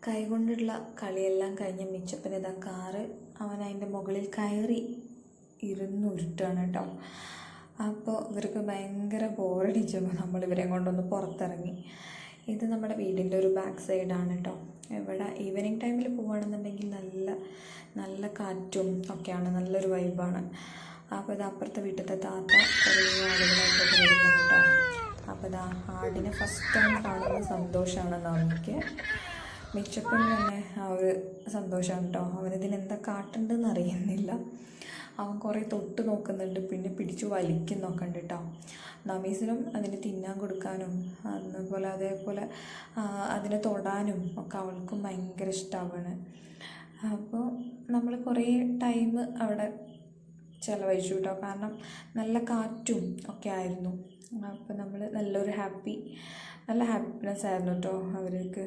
കൈകൊണ്ടുള്ള കളിയെല്ലാം കഴിഞ്ഞ് മിച്ചപ്പൻ ഇതാ കാറ് അവൻ അതിൻ്റെ മുകളിൽ കയറി ഇരുന്നുരുട്ടാണ് കേട്ടോ. അപ്പോൾ ഇവർക്ക് ഭയങ്കര ബോറടിച്ചപ്പോൾ നമ്മൾ ഇവരെ കൊണ്ടൊന്ന് പുറത്തിറങ്ങി. ഇത് നമ്മുടെ വീടിൻ്റെ ഒരു ബാക്ക് സൈഡാണ് കേട്ടോ. ഇവിടെ ഈവനിങ് ടൈമിൽ പോവുകയാണെന്നുണ്ടെങ്കിൽ നല്ല നല്ല കാറ്റും ഒക്കെയാണ്, നല്ലൊരു വൈബാണ്. അപ്പോൾ ഇത് അപ്പുറത്തെ വീട്ടിലത്തെ താത്ത കുറേ ആളുകളായിട്ടൊക്കെ വരുന്നത് കേട്ടോ. അപ്പോൾ ഇതാ ആടിനെ ഫസ്റ്റ് ടൈം കാണുന്ന സന്തോഷമാണ് നമുക്ക്. മിച്ചപ്പന് തന്നെ ആ ഒരു സന്തോഷമാണ് കേട്ടോ. അവനിതിനെന്താ കാട്ടുണ്ടെന്ന് അറിയുന്നില്ല. അവൻ കുറേ തൊട്ട് നോക്കുന്നുണ്ട്, പിന്നെ പിടിച്ചു വലിക്കുന്നൊക്കെ ഉണ്ട് കേട്ടോ. നമീസിനും അതിന് തിന്നാൻ കൊടുക്കാനും അതേപോലെ അതിനെ തൊടാനും ഒക്കെ അവൾക്കും ഭയങ്കര ഇഷ്ടമാണ്. അപ്പോൾ നമ്മൾ കുറേ ടൈം അവിടെ ചിലവഴിച്ചു കേട്ടോ. കാരണം നല്ല കാറ്റും ഒക്കെ ആയിരുന്നു. അപ്പോൾ നമ്മൾ നല്ല ഹാപ്പിനെസ് ആയിരുന്നു കേട്ടോ അവർക്ക്.